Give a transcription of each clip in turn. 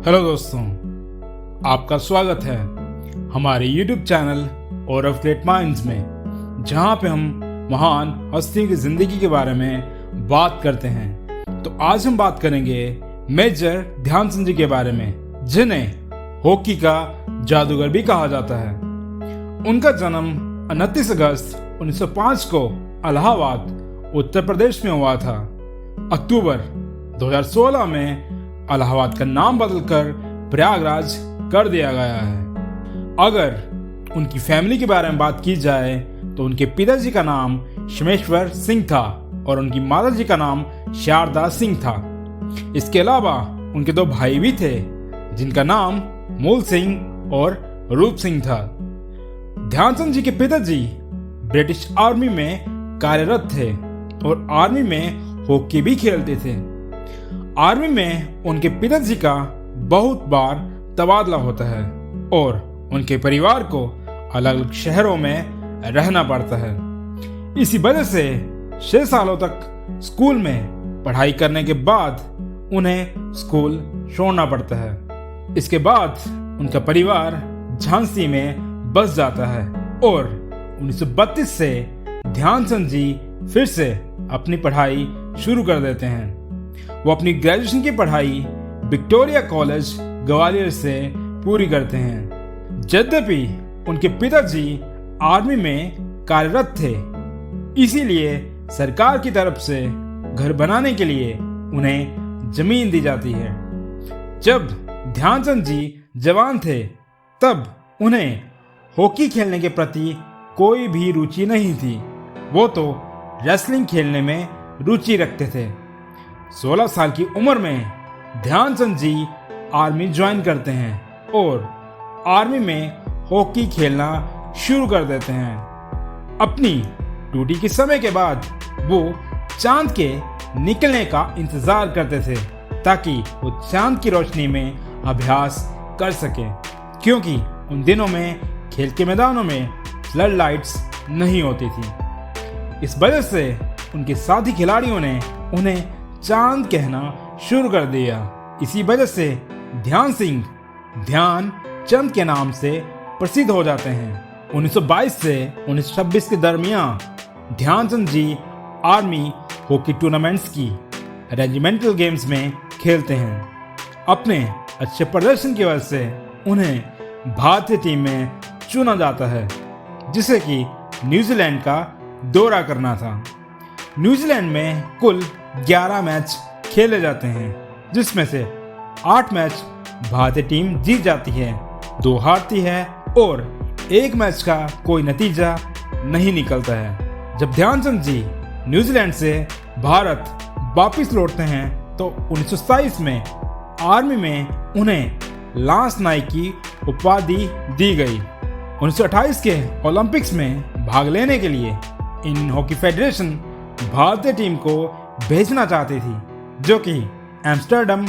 Hello दोस्तों, आपका स्वागत है हमारे YouTube चैनल और ऑफ ग्रेट माइंड्स में, जहां पे हम महान हस्तियों की जिंदगी के बारे में बात करते हैं। तो आज हम बात करेंगे मेजर ध्यानचंद जी के बारे में, जिन्हें हॉकी का जादूगर भी कहा जाता है। उनका जन्म 29 अगस्त 1905 को इलाहाबाद, उत्तर प्रदेश में हुआ था। अक्टूबर 2016 में इलाहाबाद का नाम बदलकर प्रयागराज कर दिया गया है। अगर उनकी फैमिली के बारे में बात की जाए तो उनके पिताजी का नाम शमेश्वर सिंह था और उनकी माताजी का नाम शारदा सिंह था। इसके अलावा उनके दो भाई भी थे, जिनका नाम मूल सिंह और रूप सिंह था। ध्यानचंद जी के पिताजी ब्रिटिश आर्मी में कार्यरत थे और आर्मी में हॉकी भी खेलते थे। आर्मी में उनके पिताजी का बहुत बार तबादला होता है और उनके परिवार को अलग अलग शहरों में रहना पड़ता है। इसी वजह से 6 सालों तक स्कूल में पढ़ाई करने के बाद उन्हें स्कूल छोड़ना पड़ता है। इसके बाद उनका परिवार झांसी में बस जाता है और 1932 से ध्यानचंद जी फिर से अपनी पढ़ाई शुरू कर देते हैं। वो अपनी ग्रेजुएशन की पढ़ाई विक्टोरिया कॉलेज ग्वालियर से पूरी करते हैं। यद्यपि उनके पिताजी आर्मी में कार्यरत थे, इसीलिए सरकार की तरफ से घर बनाने के लिए उन्हें जमीन दी जाती है। जब ध्यानचंद जी जवान थे तब उन्हें हॉकी खेलने के प्रति कोई भी रुचि नहीं थी। वो तो रेसलिंग खेलने में रुचि रखते थे। 16 साल की उम्र में ध्यानचंद जी आर्मी ज्वाइन करते हैं और आर्मी में हॉकी खेलना शुरू कर देते हैं। अपनी ड्यूटी के समय के बाद वो चांद के निकलने का इंतजार करते थे ताकि वो चांद की रोशनी में अभ्यास कर सके, क्योंकि उन दिनों में खेल के मैदानों में फ्लड लाइट्स नहीं होती थी। इस वजह से उनके साथी खिलाड़ियों ने उन्हें चांद कहना शुरू कर दिया। इसी वजह से ध्यान सिंह ध्यान चंद के नाम से प्रसिद्ध हो जाते हैं। 1922 से 1926 के दरमियान ध्यानचंद जी आर्मी हॉकी टूर्नामेंट्स की रेजिमेंटल गेम्स में खेलते हैं। अपने अच्छे प्रदर्शन की वजह से उन्हें भारतीय टीम में चुना जाता है, जिसे कि न्यूजीलैंड का दौरा करना था। न्यूजीलैंड में कुल 11 मैच खेले जाते हैं, जिसमें से 8 मैच भारतीय टीम जीत जाती है, 2 हारती है और 1 मैच का कोई नतीजा नहीं निकलता है। जब ध्यानचंद जी न्यूजीलैंड से भारत वापस लौटते हैं तो 1927 में आर्मी में उन्हें लांस नायक की उपाधि दी गई। 1928 के ओलंपिक्स में भाग लेने के लिए इंडियन हॉकी फेडरेशन भारतीय टीम को भेजना चाहती थी, जो कि एम्स्टर्डम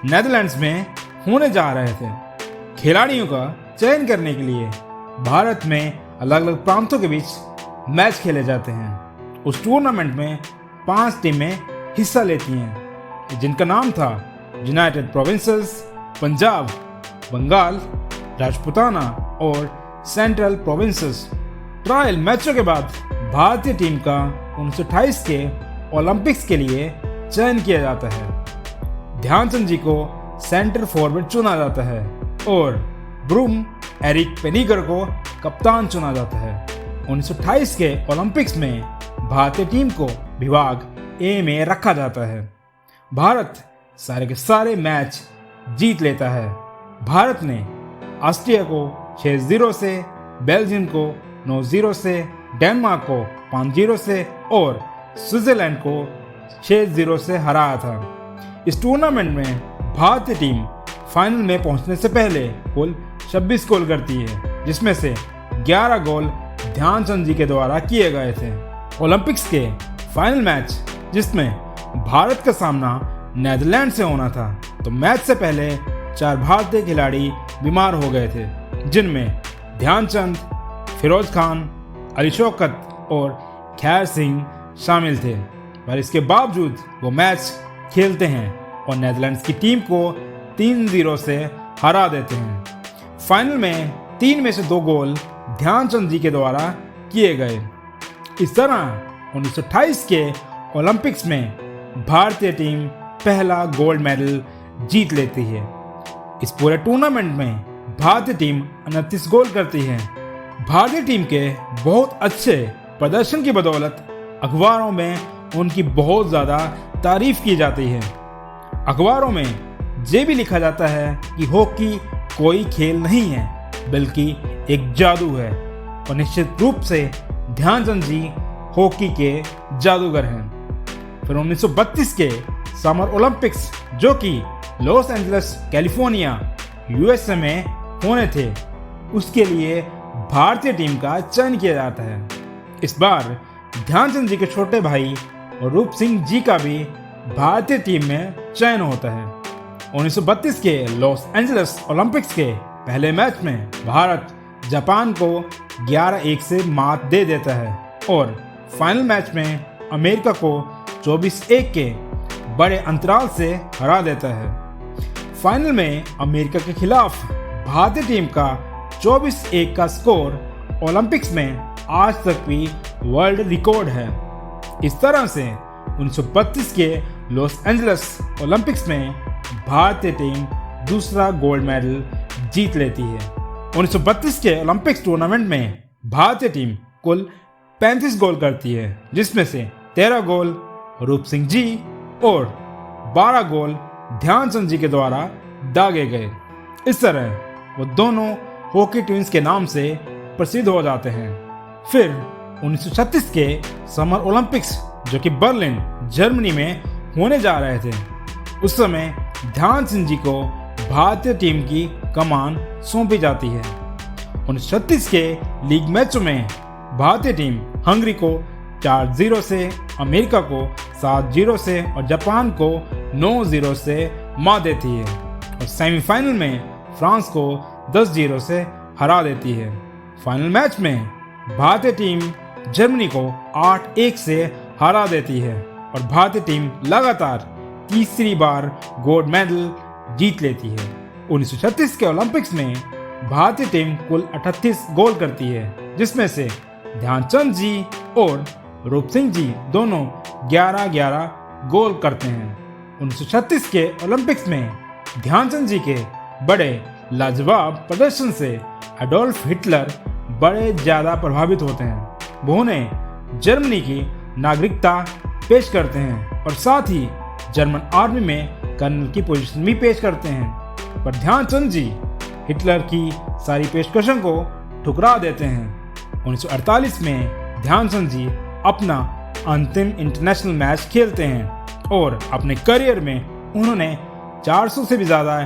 नेदरलैंड्स में होने जा रहे थे। खिलाड़ियों का चयन करने के लिए भारत में अलग अलग प्रांतों के बीच मैच खेले जाते हैं। उस टूर्नामेंट में 5 टीमें हिस्सा लेती हैं, जिनका नाम था यूनाइटेड प्रोविंसेस, पंजाब, बंगाल, राजपुताना और सेंट्रल प्रोविंसेस। ट्रायल मैचों के बाद भारतीय टीम का 1928 के ओलंपिक्स के लिए चयन किया जाता है। ध्यानचंद जी को सेंटर फॉरवर्ड चुना जाता है और ब्रूम एरिक पेनिगर को कप्तान चुना जाता है। 1928 के ओलंपिक्स में भारतीय टीम को विभाग ए में रखा जाता है। भारत सारे के सारे मैच जीत लेता है। भारत ने ऑस्ट्रिया को 6-0 से, बेल्जियम को 9-0 से, डेनमार्क को 5-0 से और स्विट्जरलैंड को 6-0 से हराया था। इस टूर्नामेंट में भारतीय टीम फाइनल में पहुंचने से पहले कुल 26 गोल करती है, जिसमें से 11 गोल ध्यानचंद जी के द्वारा किए गए थे। ओलंपिक्स के फाइनल मैच, जिसमें भारत का सामना नेदरलैंड से होना था, तो मैच से पहले 4 भारतीय खिलाड़ी बीमार हो गए थे, जिनमें ध्यानचंद, फिरोज खान, अली शौकत और खैर सिंह शामिल थे। पर इसके बावजूद वो मैच खेलते हैं और नेदरलैंड्स की टीम को 3-0 से हरा देते हैं। फाइनल में 3 में से 2 गोल ध्यानचंद जी के द्वारा किए गए। इस तरह 1928 के ओलंपिक्स में भारतीय टीम पहला गोल्ड मेडल जीत लेती है। इस पूरे टूर्नामेंट में भारतीय टीम 29 गोल करती है। भारतीय टीम के बहुत अच्छे प्रदर्शन की बदौलत अखबारों में उनकी बहुत ज़्यादा तारीफ की जाती है। अखबारों में ये भी लिखा जाता है कि हॉकी कोई खेल नहीं है बल्कि एक जादू है, और निश्चित रूप से ध्यानचंद जी हॉकी के जादूगर हैं। फिर 1932 के समर ओलंपिक्स, जो कि लॉस एंजलिस कैलिफोर्निया यूएसए में होने थे, उसके लिए भारतीय टीम का चयन किया जाता है। इस बार ध्यानचंद जी के छोटे भाई रूप सिंह जी का भी भारतीय टीम में चयन होता है। 1932 के लॉस एंजलिस ओलंपिक्स के पहले मैच में भारत जापान को 11-1 से मात दे देता है और फाइनल मैच में अमेरिका को 24-1 के बड़े अंतराल से हरा देता है। फाइनल में अमेरिका के खिलाफ भारतीय टीम का 24-1 का स्कोर ओलंपिक्स में आज तक भी वर्ल्ड रिकॉर्ड है। इस तरह से 1932 के लॉस एंजलिस ओलंपिक्स में भारतीय टीम दूसरा गोल्ड मेडल जीत लेती है। 1932 के ओलंपिक्स टूर्नामेंट में भारतीय टीम कुल 35 गोल करती है, जिसमें से 13 गोल रूप सिंह जी और 12 गोल ध्यानचंद जी के द्वारा दागे गए। इस तरह वो दोनों हॉकी ट्विंस के नाम से प्रसिद्ध हो जाते हैं। फिर 1936 के समर ओलंपिक्स, जो कि बर्लिन जर्मनी में होने जा रहे थे, उस समय ध्यानचंद जी को भारतीय टीम की कमान सौंपी जाती है। 1936 के लीग मैचों में भारतीय टीम हंगरी को 4-0 से, अमेरिका को 7-0 से और जापान को 9-0 से मात देती है और सेमीफाइनल में फ्रांस को 10-0 से हरा देती है। फाइनल मैच में भारतीय टीम जर्मनी को 8-1 से हरा देती है और भारतीय टीम लगातार तीसरी बार गोल्ड मेडल जीत लेती है। 1936 के ओलंपिक्स में भारतीय टीम कुल 38 गोल करती है, जिसमें से ध्यानचंद जी और रूप सिंह जी दोनों 11-11 गोल करते हैं। 1936 के ओलंपिक्स में ध्यानचंद जी के बड़े लाजवाब प्रदर्शन से एडोल्फ हिटलर बड़े ज्यादा प्रभावित होते हैं। वो उन्हें जर्मनी की नागरिकता पेश करते हैं और साथ ही जर्मन आर्मी में कर्नल की पोजीशन भी पेश करते हैं, पर ध्यानचंद जी हिटलर की सारी पेशकशों को ठुकरा देते हैं। 1948 में ध्यानचंद जी अपना अंतिम इंटरनेशनल मैच खेलते हैं और अपने करियर में उन्होंने 400 से भी ज़्यादा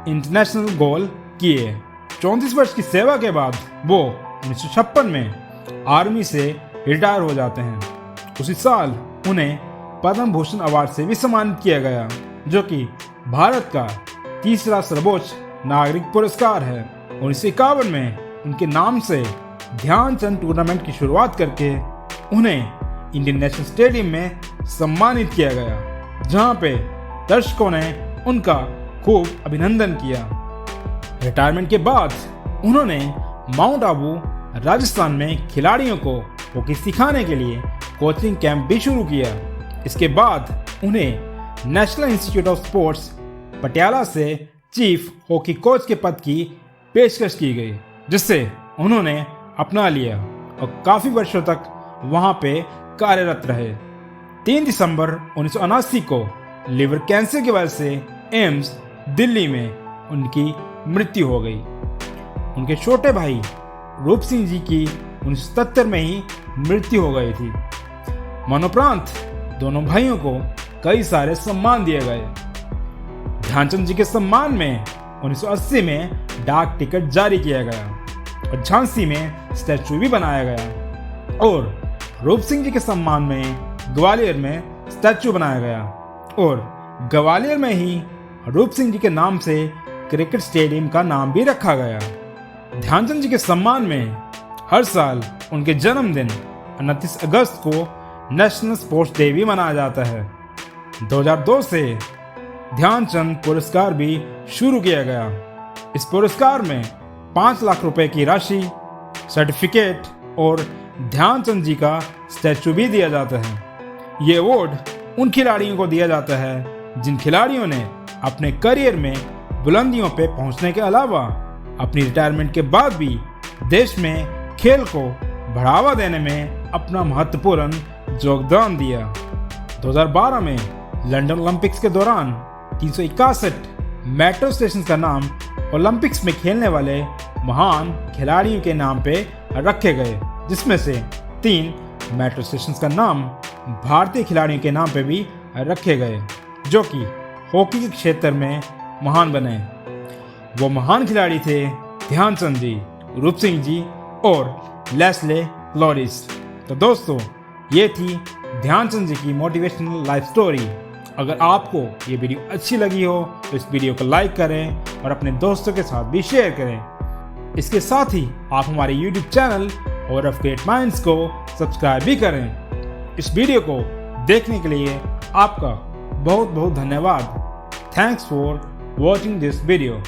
इंटरनेशनल गोल किए। 34 वर्ष की सेवा के बाद वो 1956 में आर्मी से रिटायर हो जाते हैं। उसी साल उन्हें पद्म भूषण अवार्ड से भी सम्मानित किया गया, जो कि भारत का तीसरा सर्वोच्च नागरिक पुरस्कार है। 1951 में उनके नाम से ध्यानचंद टूर्नामेंट की शुरुआत करके उन्हें इंडियन नेशनल स्टेडियम में सम्मानित किया गया, जहां पे दर्शकों ने उनका खूब अभिनंदन किया। रिटायरमेंट के बाद उन्होंने माउंट आबू राजस्थान में खिलाड़ियों को हॉकी सिखाने के लिए कोचिंग कैंप भी शुरू किया। इसके बाद उन्हें national institute of sports Patiala से चीफ हॉकी कोच के पद की पेशकश की गई, जिससे उन्होंने अपना लिया और काफी वर्षों तक वहां पे कार्यरत रहे। 3 दिसंबर 1979 को लिवर कैंसर की वजह से एम्स दिल्ली में उनकी मृत्यु हो गई। उनके छोटे भाई रूप सिंह जी की 1977 में ही मृत्यु हो गई थी। मनोपरांत दोनों भाइयों को कई सारे सम्मान दिए गए। ध्यानचंद जी के सम्मान में 1980 में डाक टिकट जारी किया गया और झांसी में स्टैचू भी बनाया गया और रूप सिंह जी के सम्मान में ग्वालियर में स्टैचू बनाया गया और ग्वालियर में ही रूप सिंह जी के नाम से क्रिकेट स्टेडियम का नाम भी रखा गया। ध्यानचंद जी के सम्मान में हर साल उनके जन्मदिन 29 अगस्त को नेशनल स्पोर्ट्स डे भी मनाया जाता है। 2002 से ध्यानचंद पुरस्कार भी शुरू किया गया। इस पुरस्कार में 5 लाख रुपए की राशि, सर्टिफिकेट और ध्यानचंद जी का स्टैचू भी दिया जाता है। ये अवार्ड उन खिलाड़ियों को दिया जाता है जिन खिलाड़ियों ने अपने करियर में बुलंदियों पे पहुंचने के अलावा अपनी रिटायरमेंट के बाद भी देश में खेल को बढ़ावा देने में अपना महत्वपूर्ण योगदान दिया। 2012 में लंदन ओलंपिक्स के दौरान 361 मेट्रो स्टेशन का नाम ओलंपिक्स में खेलने वाले महान खिलाड़ियों के नाम पे रखे गए, जिसमें से 3 मेट्रो स्टेशन का नाम भारतीय खिलाड़ियों के नाम पे भी रखे गए, जो कि हॉकी के क्षेत्र में महान बने। वो महान खिलाड़ी थे ध्यानचंद जी, रूप सिंह जी और लेस्ले क्लॉडिस। तो दोस्तों, ये थी ध्यानचंद जी की मोटिवेशनल लाइफ स्टोरी। अगर आपको ये वीडियो अच्छी लगी हो तो इस वीडियो को लाइक करें और अपने दोस्तों के साथ भी शेयर करें। इसके साथ ही आप हमारे YouTube चैनल और ऑफ ग्रेट माइंड्स को सब्सक्राइब भी करें। इस वीडियो को देखने के लिए आपका बहुत बहुत धन्यवाद। Thanks for watching this video.